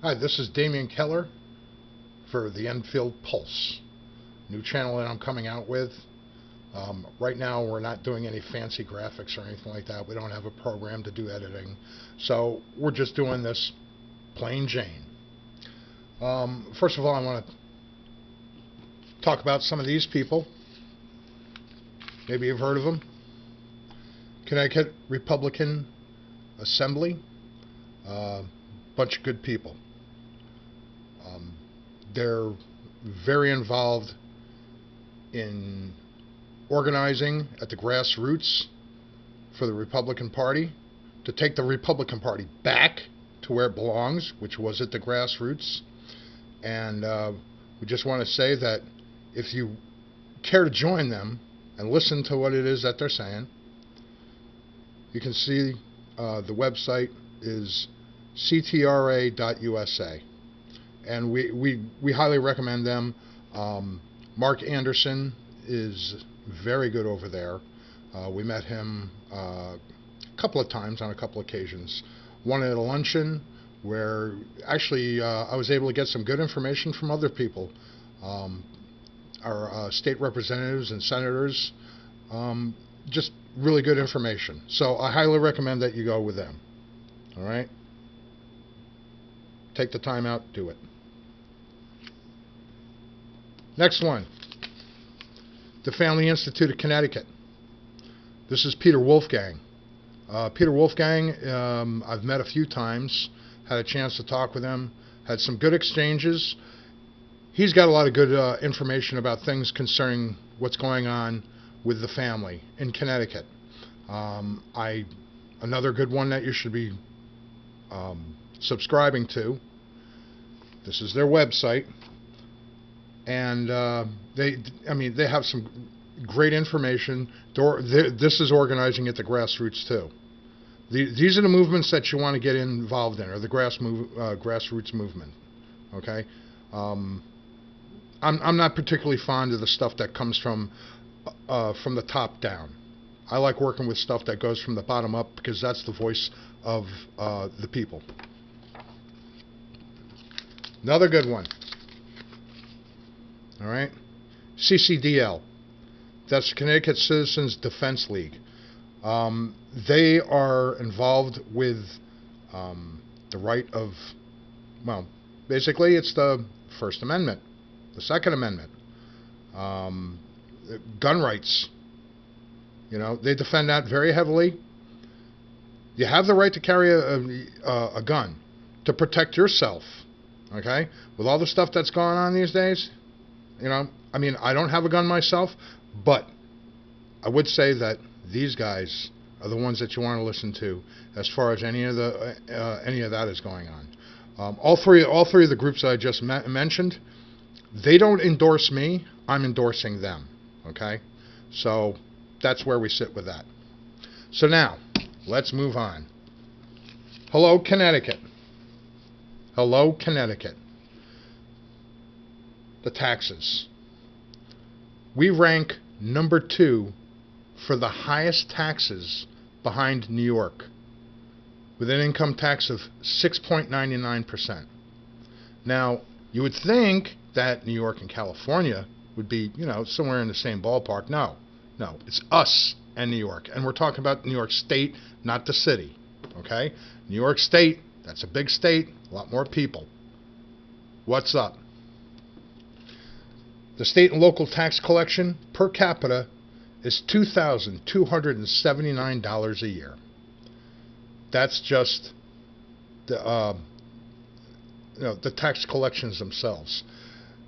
Hi, this is Damian Keller for the Enfield Pulse, new channel that I'm coming out with. Right now, we're not doing any fancy graphics or anything like that. We don't have a program to do editing, so we're just doing this plain Jane. First of all, I want to talk about some of these people. Maybe you've heard of them. Connecticut Republican Assembly, bunch of good people. They're very involved in organizing at the grassroots for the Republican Party to take the Republican Party back to where it belongs, which was at the grassroots. And we just want to say that if you care to join them and listen to what it is that they're saying, you can see the website is ctra.usa. And we highly recommend them. Mark Anderson is very good over there. We met him a couple of times on a couple of occasions. One at a luncheon where actually I was able to get some good information from other people, our state representatives and senators, just really good information. So I highly recommend that you go with them. All right? Take the time out, do it. Next one, the Family Institute of Connecticut. This is Peter Wolfgang. Peter Wolfgang, I've met a few times, had a chance to talk with him, had some good exchanges. He's got a lot of good information about things concerning what's going on with the family in Connecticut. Another good one that you should be subscribing to. This is their website. And they have some great information. This is organizing at the grassroots too. These are the movements that you want to get involved in, or the grassroots movement. Okay, I'm not particularly fond of the stuff that comes from the top down. I like working with stuff that goes from the bottom up because that's the voice of the people. Another good one. All right, CCDL, that's the Connecticut Citizens Defense League. They are involved with the right of, well, basically it's the First Amendment, the Second Amendment, gun rights. You know, they defend that very heavily. You have the right to carry a gun to protect yourself. Okay, with all the stuff that's going on these days. You know, I mean, I don't have a gun myself, but I would say that these guys are the ones that you want to listen to as far as any of that is going on. All three of the groups that I just mentioned, they don't endorse me. I'm endorsing them. Okay, so that's where we sit with that. So now, let's move on. Hello, Connecticut. Hello, Connecticut. The taxes. We rank number 2 for the highest taxes behind New York, with an income tax of 6.99%. Now, you would think that New York and California would be, you know, somewhere in the same ballpark. No, it's us and New York, and we're talking about New York State, not the city. Okay, New York State, that's a big state, a lot more people. What's up? The state and local tax collection per capita is $2,279 a year. That's just the the tax collections themselves.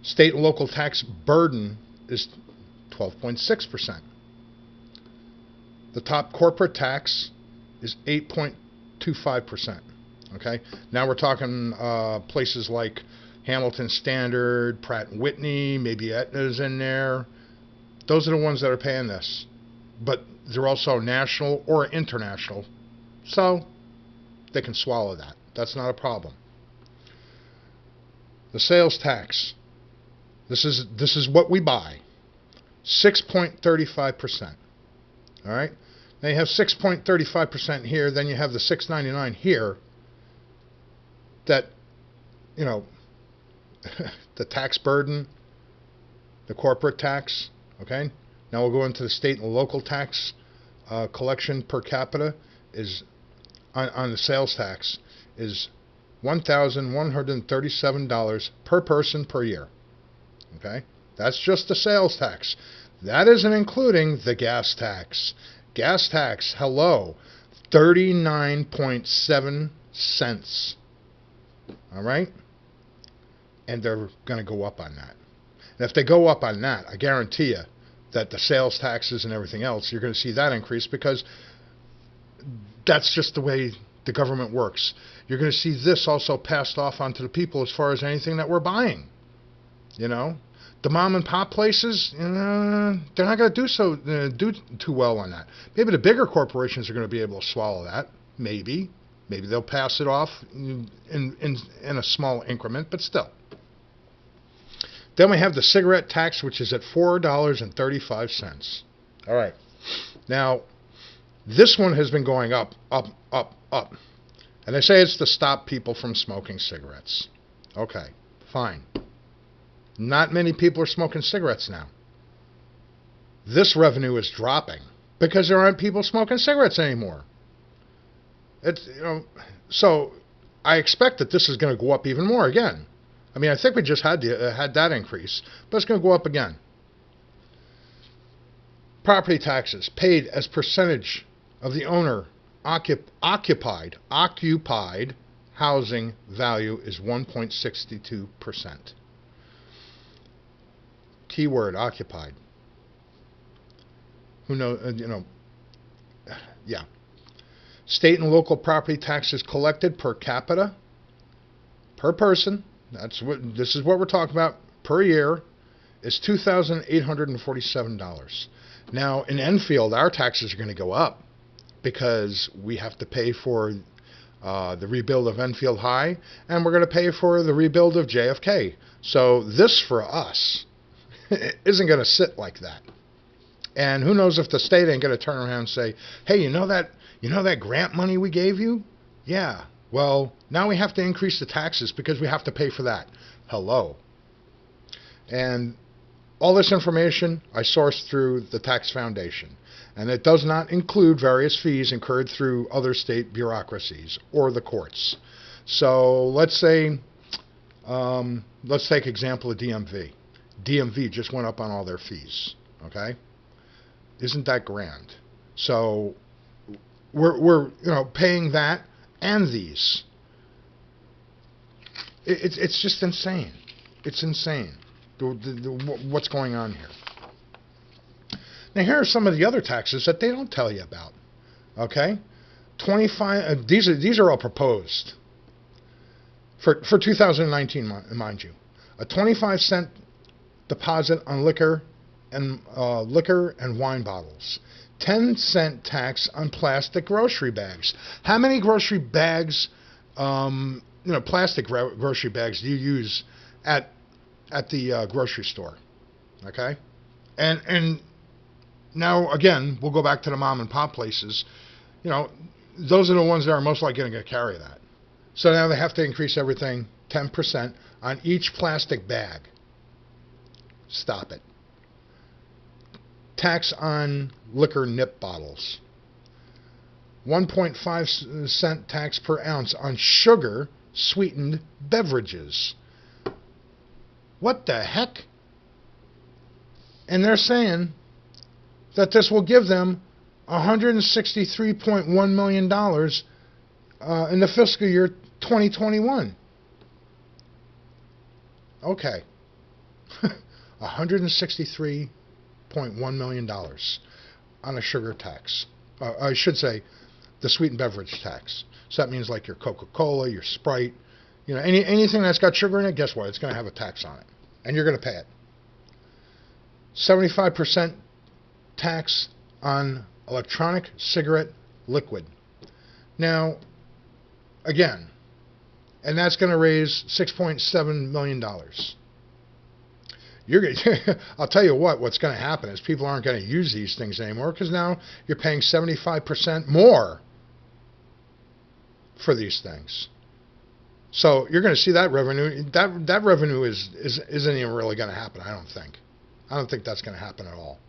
State and local tax burden is 12.6%. The top corporate tax is 8.25%. Okay, now we're talking places like Hamilton Standard, Pratt & Whitney, maybe Aetna's in there. Those are the ones that are paying this. But they're also national or international, so they can swallow that. That's not a problem. The sales tax. This is what we buy. 6.35%. All right? Now you have 6.35% here, then you have the 6.99 here. That you know, the tax burden, the corporate tax, okay? Now we'll go into the state and local tax collection per capita is on the sales tax is $1,137 per person per year. Okay? That's just the sales tax. That isn't including the gas tax. Gas tax, hello, 39.7 cents. All right? And they're going to go up on that. And if they go up on that, I guarantee you that the sales taxes and everything else, you're going to see that increase because that's just the way the government works. You're going to see this also passed off onto the people as far as anything that we're buying. You know, the mom and pop places, they're not going to do too well on that. Maybe the bigger corporations are going to be able to swallow that. Maybe they'll pass it off in a small increment, but still. Then we have the cigarette tax, which is at $4.35. All right. Now, this one has been going up. And they say it's to stop people from smoking cigarettes. Okay, fine. Not many people are smoking cigarettes now. This revenue is dropping because there aren't people smoking cigarettes anymore. So I expect that this is going to go up even more again. I mean, I think we just had that increase, but it's going to go up again. Property taxes paid as percentage of the owner occupied housing value is 1.62%. Keyword occupied. Who knows? Yeah. State and local property taxes collected per capita, per person. This is what we're talking about per year. Is $2,847. Now in Enfield, our taxes are going to go up because we have to pay for the rebuild of Enfield High, and we're going to pay for the rebuild of JFK. So this for us isn't going to sit like that. And who knows if the state ain't going to turn around and say, hey, you know that grant money we gave you? Yeah. Well, now we have to increase the taxes because we have to pay for that. Hello. And all this information I sourced through the Tax Foundation. And it does not include various fees incurred through other state bureaucracies or the courts. So let's say, let's take example of DMV. DMV just went up on all their fees. Okay? Isn't that grand? So we're paying that and these. It's just insane. It's insane what's going on here. Now here are some of the other taxes that they don't tell you about. Okay, 25. These are all proposed for 2019, mind you. A 25-cent deposit on liquor and wine bottles. 10-cent tax on plastic grocery bags. How many grocery bags, plastic grocery bags do you use at the grocery store? Okay, and now again, we'll go back to the mom and pop places. Those are the ones that are most likely going to carry that. So now they have to increase everything 10% on each plastic bag. Stop it. Tax on liquor nip bottles. 1.5 cent tax per ounce on sugar sweetened beverages. What the heck? And they're saying that this will give them $163.1 million in the fiscal year 2021. Okay. $163.1 million on a sugar tax. I should say the sweetened beverage tax. So that means like your Coca-Cola, your Sprite, anything that's got sugar in it, guess what? It's going to have a tax on it. And you're going to pay it. 75% tax on electronic cigarette liquid. Now, again, and that's going to raise $6.7 million. I'll tell you what's going to happen is people aren't going to use these things anymore because now you're paying 75% more for these things. So you're going to see that revenue. That revenue isn't even really going to happen. I don't think. I don't think that's going to happen at all.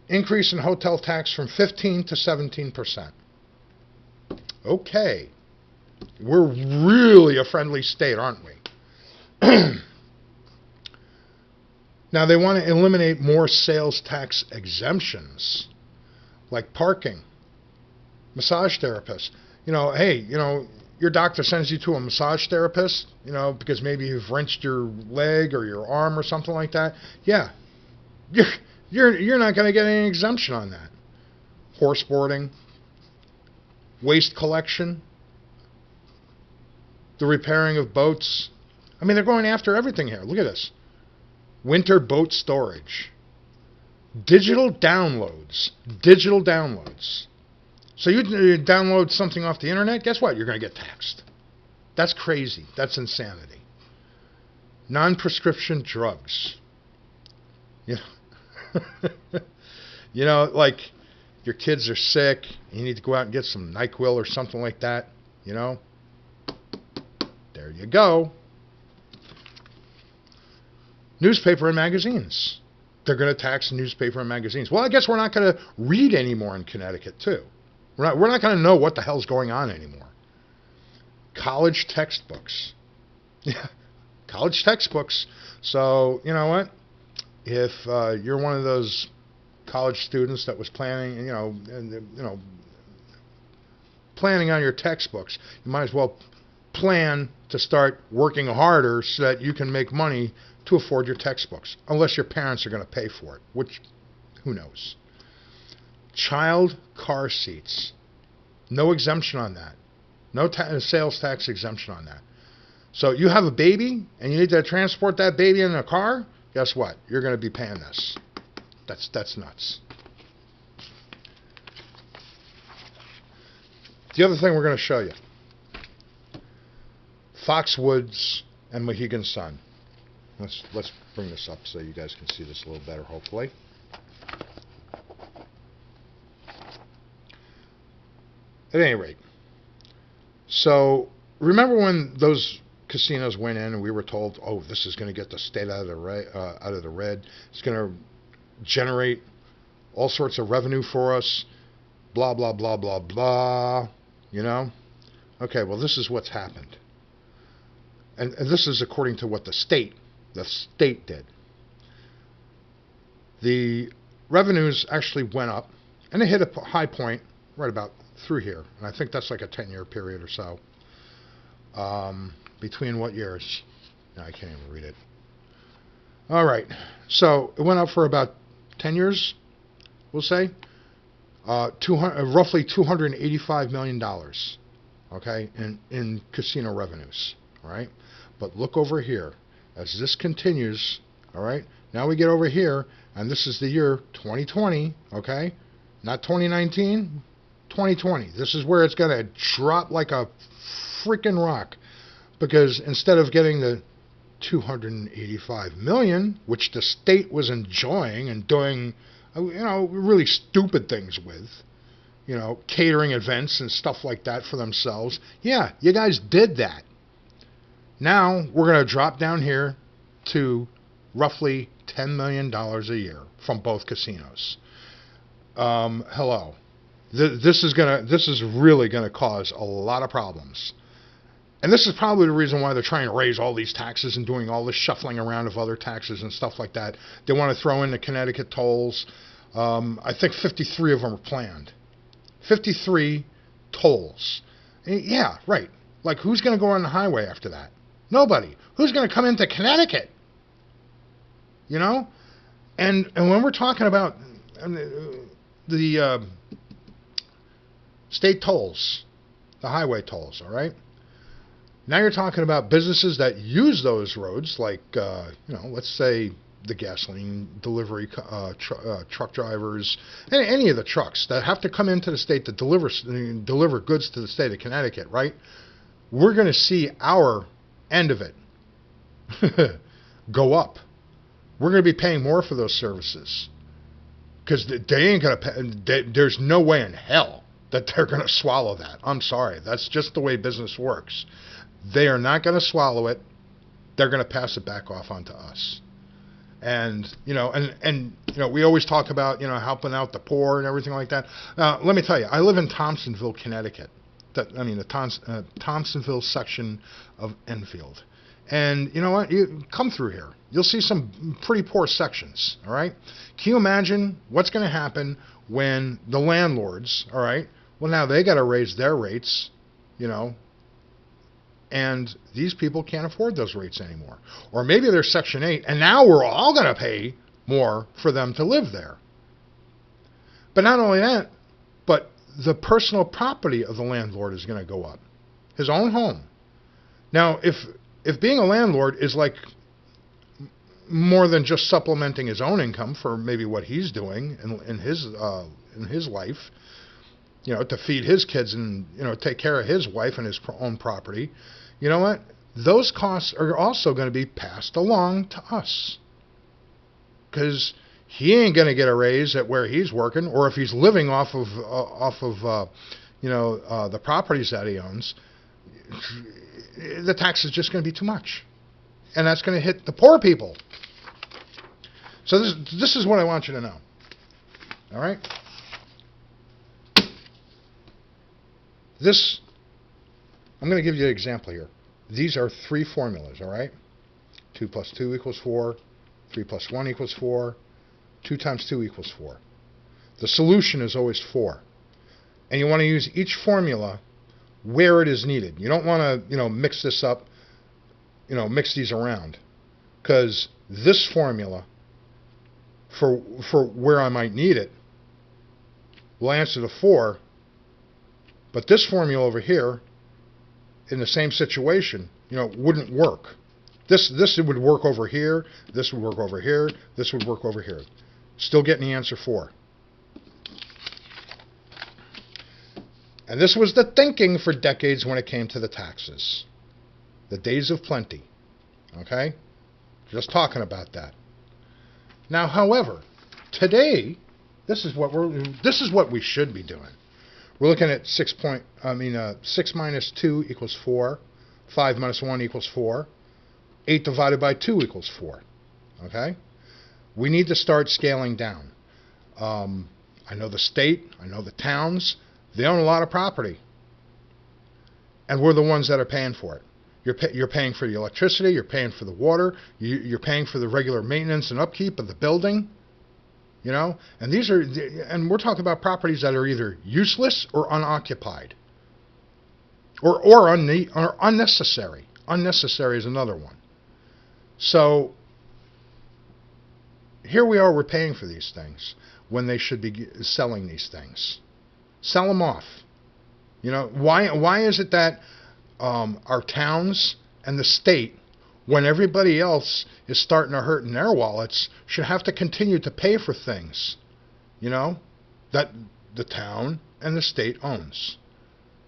Increase in hotel tax from 15 to 17%. Okay, we're really a friendly state, aren't we? Now they want to eliminate more sales tax exemptions, like parking, massage therapists. Hey, your doctor sends you to a massage therapist, because maybe you've wrenched your leg or your arm or something like that. Yeah, you're not going to get any exemption on that. Horse boarding, waste collection, the repairing of boats. I mean, they're going after everything here. Look at this. Winter boat storage. Digital downloads. Digital downloads. So you download something off the internet, guess what? You're going to get taxed. That's crazy. That's insanity. Non-prescription drugs. Like your kids are sick, you need to go out and get some NyQuil or something like that, There you go. Newspaper and magazines. They're going to tax newspaper and magazines. Well, I guess we're not going to read anymore in Connecticut, too. We're not going to know what the hell's going on anymore. College textbooks. Yeah, college textbooks. So, you know what? If you're one of those college students that was planning, planning on your textbooks, you might as well plan to start working harder so that you can make money to afford your textbooks, unless your parents are going to pay for it, which, who knows. Child car seats. No exemption on that. No sales tax exemption on that. So you have a baby and you need to transport that baby in a car, guess what? You're going to be paying this. That's nuts. The other thing we're going to show you. Foxwoods and Mohegan Sun. Let's bring this up so you guys can see this a little better, hopefully. At any rate, so remember when those casinos went in and we were told, oh, this is going to get the state out of the red. It's going to generate all sorts of revenue for us, blah, blah, blah, blah, blah, Okay, well, this is what's happened. And this is according to what the state did. The revenues actually went up, and they hit a high point right about through here. And I think that's like a 10-year period or so. Between what years? No, I can't even read it. All right. So it went up for about 10 years, we'll say. Roughly $285 million, okay, in casino revenues, all right? But look over here. As this continues, all right, now we get over here, and this is the year 2020, okay? Not 2019, 2020. This is where it's going to drop like a freaking rock, because instead of getting the $285 million, which the state was enjoying and doing, really stupid things with, catering events and stuff like that for themselves. Yeah, you guys did that. Now we're going to drop down here to roughly $10 million a year from both casinos. Hello. This is really going to cause a lot of problems. And this is probably the reason why they're trying to raise all these taxes and doing all this shuffling around of other taxes and stuff like that. They want to throw in the Connecticut tolls. I think 53 of them are planned. 53 tolls. Yeah, right. Like, who's going to go on the highway after that? Nobody. Who's going to come into Connecticut? And when we're talking about the state tolls, the highway tolls, all right? Now you're talking about businesses that use those roads, like, let's say the gasoline delivery truck drivers, any of the trucks that have to come into the state to deliver goods to the state of Connecticut, right? We're going to see our end of it go up. We're going to be paying more for those services because they ain't going to pay. There's no way in hell that they're going to swallow that. I'm sorry. That's just the way business works. They are not going to swallow it. They're going to pass it back off onto us. And we always talk about helping out the poor and everything like that. Now, let me tell you, I live in Thompsonville, Connecticut. The Thompsonville section of Enfield. And you know what? You come through here, you'll see some pretty poor sections. All right. Can you imagine what's going to happen when the landlords? All right. Well, now they got to raise their rates. And these people can't afford those rates anymore. Or maybe they're Section 8, and now we're all going to pay more for them to live there. But not only that, but the personal property of the landlord is going to go up. His own home. Now, if being a landlord is like more than just supplementing his own income for maybe what he's doing in his life, to feed his kids and take care of his wife and his own property, you know what? Those costs are also going to be passed along to us, because he ain't going to get a raise at where he's working, or if he's living off of the properties that he owns. The tax is just going to be too much, and that's going to hit the poor people. So this is what I want you to know. All right. I'm going to give you an example here. These are 3 formulas, all right? 2 plus 2 equals 4. 3 plus 1 equals 4. 2 times 2 equals 4. The solution is always 4. And you want to use each formula where it is needed. You don't want to, mix this up, mix these around. Because this formula, for where I might need it, will answer the 4. But this formula over here, in the same situation, wouldn't work. This would work over here. This would work over here. This would work over here. Still getting the answer 4. And this was the thinking for decades when it came to the taxes. The days of plenty. Okay? Just talking about that. Now, however, today, this is what we should be doing. We're looking at 6 minus 2 equals 4. 5 minus 1 equals 4. 8 divided by 2 equals 4. Okay? We need to start scaling down. I know the state, I know the towns, they own a lot of property. And we're the ones that are paying for it. You're paying for the electricity, you're paying for the water, you're paying for the regular maintenance and upkeep of the building. And we're talking about properties that are either useless or unoccupied, or unnecessary. Unnecessary is another one. So here we are, we're paying for these things when they should be selling these things. Sell them off. Why is it that our towns and the state, when everybody else is starting to hurt in their wallets, should have to continue to pay for things, that the town and the state owns?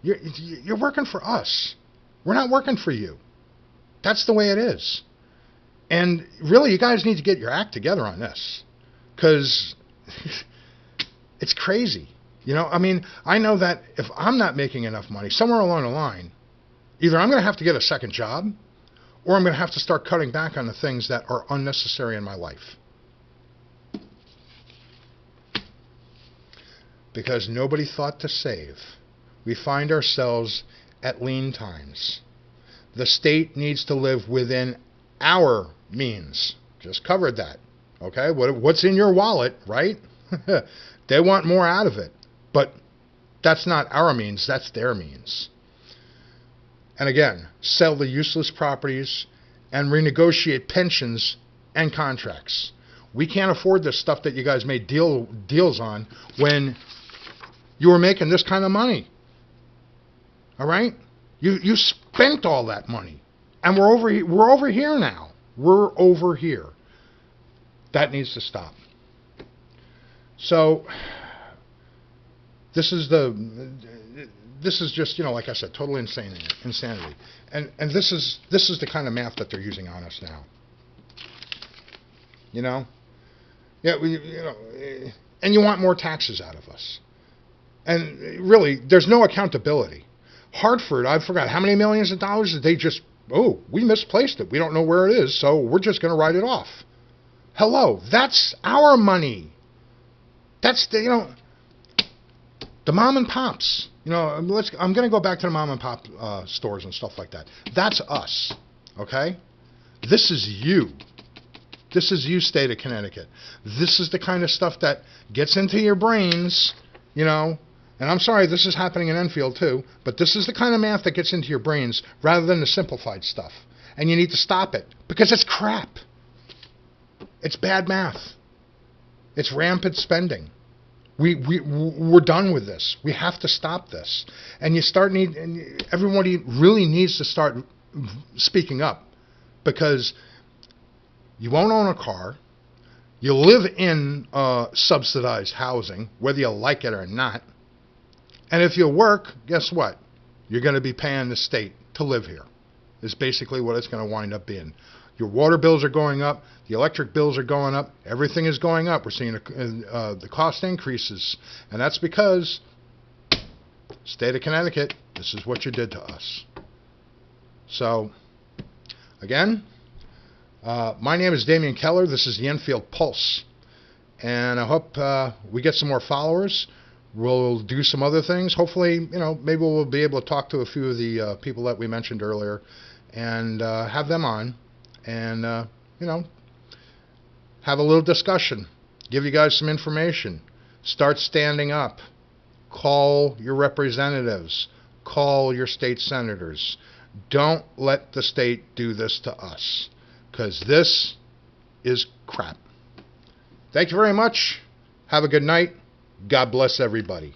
You're working for us. We're not working for you. That's the way it is. And really, you guys need to get your act together on this, because it's crazy. I know that if I'm not making enough money, somewhere along the line, either I'm going to have to get a second job, or I'm going to have to start cutting back on the things that are unnecessary in my life. Because nobody thought to save. We find ourselves at lean times. The state needs to live within our means. Just covered that. Okay? What's in your wallet, right? They want more out of it. But that's not our means, that's their means. And again, sell the useless properties and renegotiate pensions and contracts. We can't afford this stuff that you guys made deals on when you were making this kind of money. All right? You spent all that money. And we're over here now. We're over here. That needs to stop. So this is just, like I said, total insanity. And this is the kind of math that they're using on us now. Yeah, and you want more taxes out of us. And really, there's no accountability. Hartford, I forgot how many millions of dollars did they just, oh, we misplaced it. We don't know where it is, so we're just going to write it off. Hello, that's our money. That's the, the mom and pops. I'm going to go back to the mom and pop stores and stuff like that. That's us, okay? This is you. This is you, state of Connecticut. This is the kind of stuff that gets into your brains, and I'm sorry, this is happening in Enfield too, but this is the kind of math that gets into your brains rather than the simplified stuff. And you need to stop it because it's crap. It's bad math. It's rampant spending. We're done with this. We have to stop this. And everybody really needs to start speaking up, because you won't own a car. You live in subsidized housing, whether you like it or not. And if you work, guess what? You're going to be paying the state to live here, is basically what it's going to wind up being. Your water bills are going up. The electric bills are going up. Everything is going up. We're seeing the cost increases. And that's because, state of Connecticut, this is what you did to us. So, again, my name is Damian Keller. This is the Enfield Pulse. And I hope we get some more followers. We'll do some other things. Hopefully, maybe we'll be able to talk to a few of the people that we mentioned earlier and have them on and, have a little discussion. Give you guys some information. Start standing up. Call your representatives. Call your state senators. Don't let the state do this to us, because this is crap. Thank you very much. Have a good night. God bless everybody.